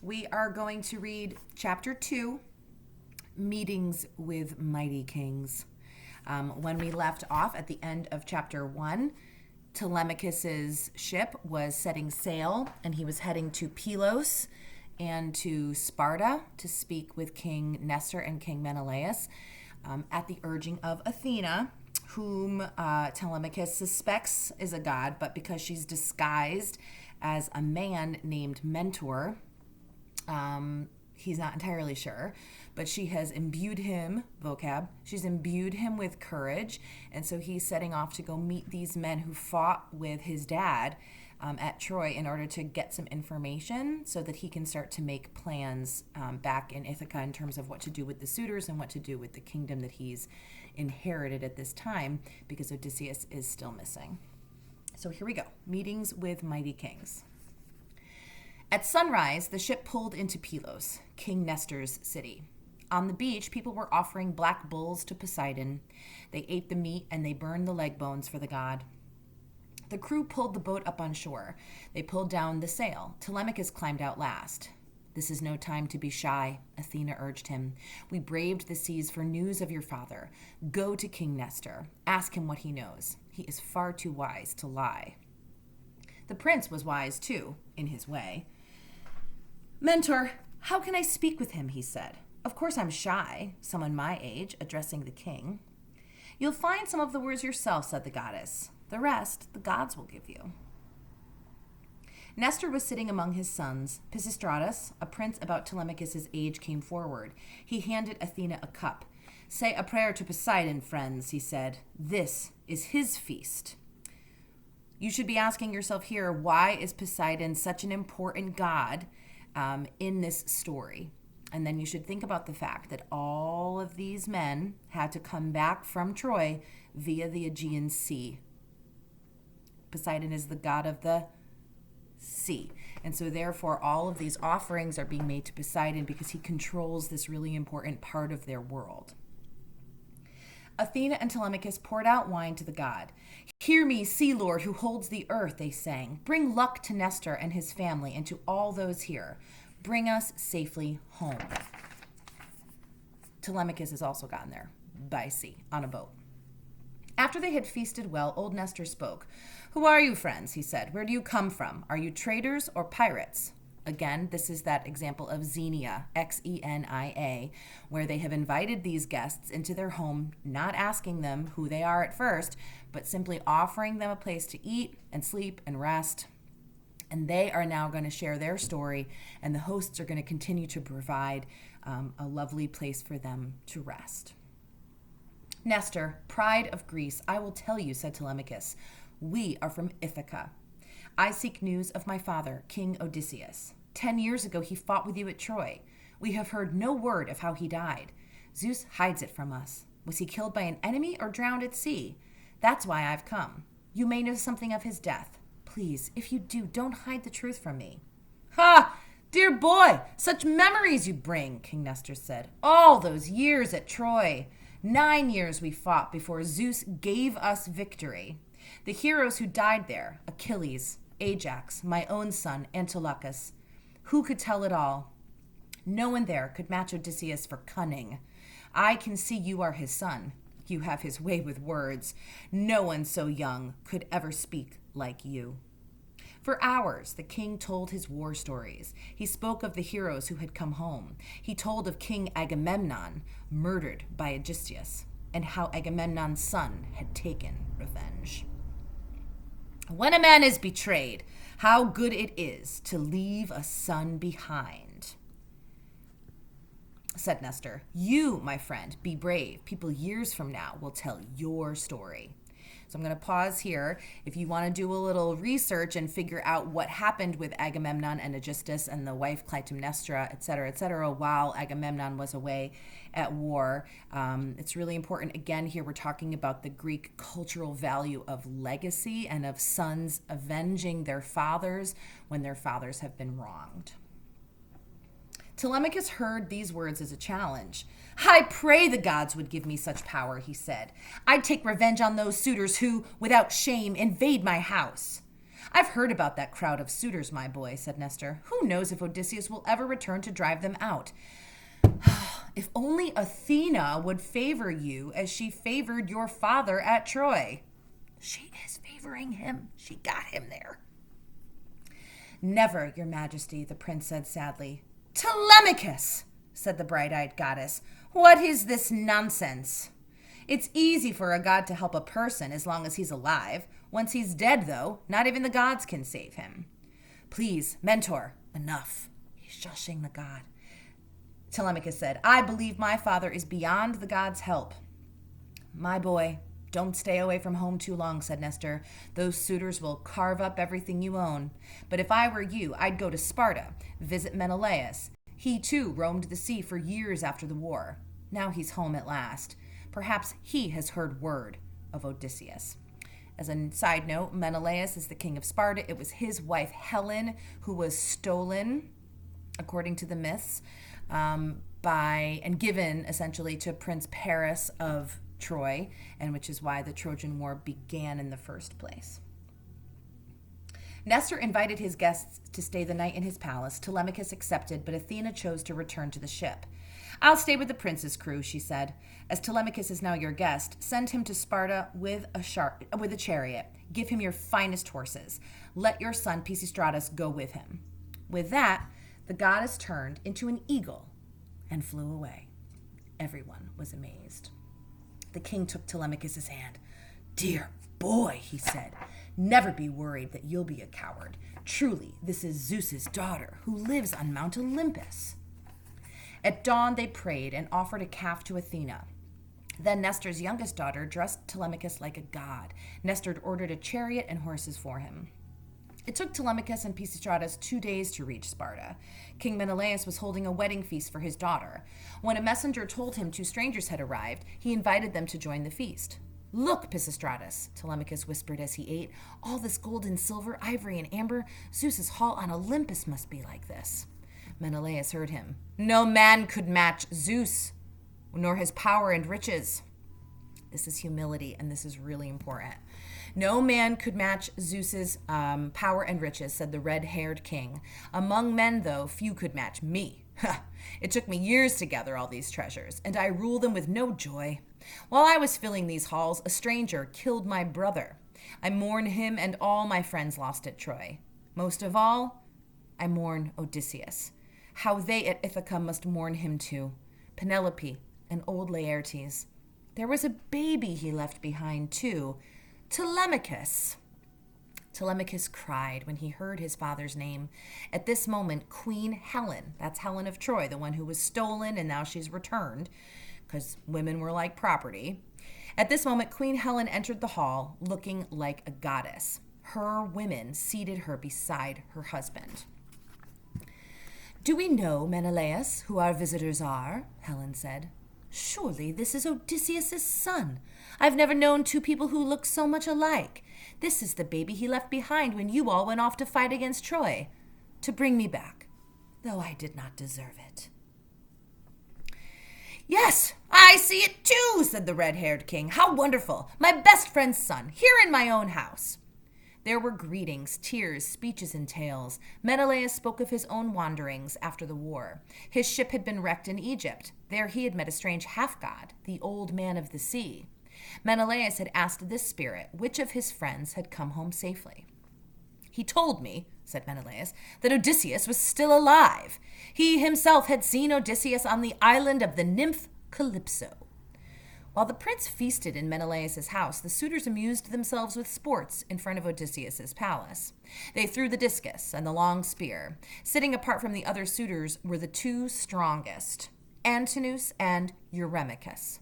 We are going to read chapter 2, Meetings with Mighty Kings. When we left off at the end of chapter 1, Telemachus's ship was setting sail and he was heading to Pylos and to Sparta to speak with King Nestor and King Menelaus at the urging of Athena, whom Telemachus suspects is a god, but because she's disguised as a man named Mentor, he's not entirely sure, but she has imbued him, she's imbued him with courage, and so he's setting off to go meet these men who fought with his dad at Troy in order to get some information so that he can start to make plans back in Ithaca in terms of what to do with the suitors and what to do with the kingdom that he's inherited at this time, because Odysseus is still missing. So here we go. Meetings with mighty kings. At sunrise, the ship pulled into Pylos, King Nestor's city. On the beach, people were offering black bulls to Poseidon. They ate the meat and they burned the leg bones for the god. The crew pulled the boat up on shore. They pulled down the sail. Telemachus climbed out last. "This is no time to be shy," Athena urged him. "We braved the seas for news of your father. Go to King Nestor. Ask him what he knows. He is far too wise to lie." The prince was wise too, in his way. "Mentor, how can I speak with him?" he said. "Of course I'm shy, someone my age, addressing the king." "You'll find some of the words yourself," said the goddess. "The rest, the gods will give you." Nestor was sitting among his sons. Pisistratus, a prince about Telemachus's age, came forward. He handed Athena a cup. "Say a prayer to Poseidon, friends," he said. "This is his feast." You should be asking yourself here, why is Poseidon such an important god in this story? And then you should think about the fact that all of these men had to come back from Troy via the Aegean Sea. Poseidon is the god of the sea. And so therefore all of these offerings are being made to Poseidon because he controls this really important part of their world. Athena and Telemachus poured out wine to the god. "Hear me, sea lord who holds the earth," they sang. "Bring luck to Nestor and his family and to all those here. Bring us safely home." Telemachus has also gotten there by sea on a boat. After they had feasted well, old Nestor spoke. "Who are you, friends?" he said. "Where do you come from? Are you traders or pirates?" Again, this is that example of Xenia, Xenia, where they have invited these guests into their home, not asking them who they are at first, but simply offering them a place to eat and sleep and rest. And they are now going to share their story, and the hosts are going to continue to provide a lovely place for them to rest. "Nestor, pride of Greece, I will tell you," said Telemachus. "We are from Ithaca. I seek news of my father, King Odysseus. 10 years ago he fought with you at Troy. We have heard no word of how he died. Zeus hides it from us. Was he killed by an enemy or drowned at sea? That's why I've come. You may know something of his death. Please, if you do, don't hide the truth from me." "Ha! Dear boy, such memories you bring," King Nestor said. "All those years at Troy. 9 years we fought before Zeus gave us victory. The heroes who died there, Achilles, Ajax, my own son, Antilochus. Who could tell it all? No one there could match Odysseus for cunning. I can see you are his son. You have his way with words. No one so young could ever speak like you." For hours, the king told his war stories. He spoke of the heroes who had come home. He told of King Agamemnon, murdered by Aegisthus, and how Agamemnon's son had taken revenge. "When a man is betrayed, how good it is to leave a son behind," said Nestor. "You, my friend, be brave. People years from now will tell your story." So I'm going to pause here. If you want to do a little research and figure out what happened with Agamemnon and Aegisthus and the wife Clytemnestra, et cetera, while Agamemnon was away at war, it's really important. Again, here we're talking about the Greek cultural value of legacy and of sons avenging their fathers when their fathers have been wronged. Telemachus heard these words as a challenge. "I pray the gods would give me such power," he said. "I'd take revenge on those suitors who, without shame, invade my house. I've heard about that crowd of suitors, my boy, said Nestor. Who knows if Odysseus will ever return to drive them out? If only Athena would favor you as she favored your father at Troy. She is favoring him. She got him there. Never, your majesty, the prince said sadly. Telemachus, said the bright-eyed goddess. What is this nonsense? It's easy for a god to help a person as long as he's alive. Once he's dead, though, not even the gods can save him. Please, mentor, enough. He's shushing the god. Telemachus said, I believe my father is beyond the gods' help. My boy, don't stay away from home too long, said Nestor. Those suitors will carve up everything you own. But if I were you, I'd go to Sparta, visit Menelaus. He, too, roamed the sea for years after the war. Now he's home at last. Perhaps he has heard word of Odysseus. As a side note, Menelaus is the king of Sparta. It was his wife, Helen, who was stolen, according to the myths, and given, essentially, to Prince Paris of Troy, and which is why the Trojan War began in the first place. Nestor invited his guests to stay the night in his palace. Telemachus accepted, but Athena chose to return to the ship. I'll stay with the prince's crew, she said. As Telemachus is now your guest, send him to Sparta with a chariot. Give him your finest horses. Let your son Pisistratus go with him. With that, the goddess turned into an eagle and flew away. Everyone was amazed. The king took Telemachus' hand. Dear boy, he said, never be worried that you'll be a coward. Truly, this is Zeus's daughter, who lives on Mount Olympus. At dawn, they prayed and offered a calf to Athena. Then Nestor's youngest daughter dressed Telemachus like a god. Nestor ordered a chariot and horses for him. It took Telemachus and Pisistratus 2 days to reach Sparta. King Menelaus was holding a wedding feast for his daughter. When a messenger told him 2 strangers had arrived, he invited them to join the feast. Look, Pisistratus, Telemachus whispered as he ate. All this gold and silver, ivory and amber, Zeus's hall on Olympus must be like this. Menelaus heard him. No man could match Zeus, nor his power and riches. This is humility, and this is really important. No man could match Zeus's power and riches, said the red-haired king. Among men, though, few could match me. It took me years to gather all these treasures, and I rule them with no joy. While I was filling these halls, a stranger killed my brother. I mourn him and all my friends lost at Troy. Most of all, I mourn Odysseus. How they at Ithaca must mourn him too. Penelope and old Laertes. There was a baby he left behind too. Telemachus. Telemachus cried when he heard his father's name. At this moment, Queen Helen, that's Helen of Troy, the one who was stolen and now she's returned, because women were like property. At this moment, Queen Helen entered the hall looking like a goddess. Her women seated her beside her husband. Do we know, Menelaus, who our visitors are? Helen said. Surely this is Odysseus' son. I've never known 2 people who look so much alike. This is the baby he left behind when you all went off to fight against Troy, to bring me back, though I did not deserve it. Yes, I see it too, said the red-haired king. How wonderful! My best friend's son, here in my own house. There were greetings, tears, speeches, and tales. Menelaus spoke of his own wanderings after the war. His ship had been wrecked in Egypt. There he had met a strange half-god, the old man of the sea. Menelaus had asked this spirit which of his friends had come home safely. He told me, said Menelaus, that Odysseus was still alive. He himself had seen Odysseus on the island of the nymph Calypso. While the prince feasted in Menelaus' house, the suitors amused themselves with sports in front of Odysseus' palace. They threw the discus and the long spear. Sitting apart from the other suitors were the 2 strongest, Antinous and Eurymachus.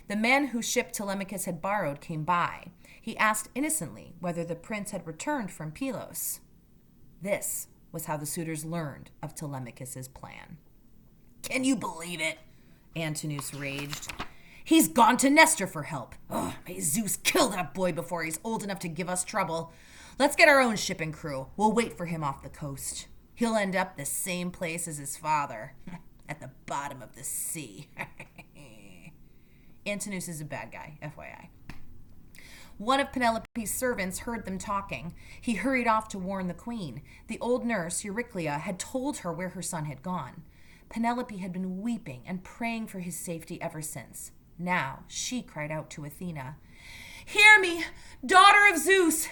The man whose ship Telemachus had borrowed came by. He asked innocently whether the prince had returned from Pylos. This was how the suitors learned of Telemachus' plan. Can you believe it? Antinous raged. He's gone to Nestor for help. Oh, may Zeus kill that boy before he's old enough to give us trouble. Let's get our own ship and crew. We'll wait for him off the coast. He'll end up the same place as his father, at the bottom of the sea. Antinous is a bad guy, FYI. One of Penelope's servants heard them talking. He hurried off to warn the queen. The old nurse, Euryclea, had told her where her son had gone. Penelope had been weeping and praying for his safety ever since. Now she cried out to Athena, "Hear me, daughter of Zeus!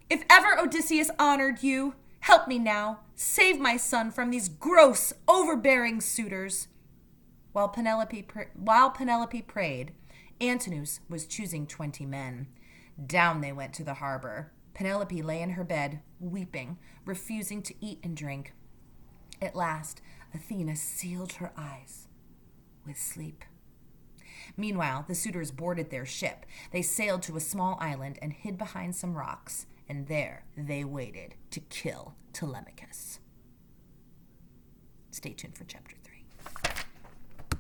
If ever Odysseus honored you, help me now. Save my son from these gross, overbearing suitors." While Penelope prayed, Antinous was choosing 20 men. Down they went to the harbor. Penelope lay in her bed, weeping, refusing to eat and drink. At last, Athena sealed her eyes with sleep. Meanwhile, the suitors boarded their ship. They sailed to a small island and hid behind some rocks, and there they waited to kill Telemachus. Stay tuned for chapter 3.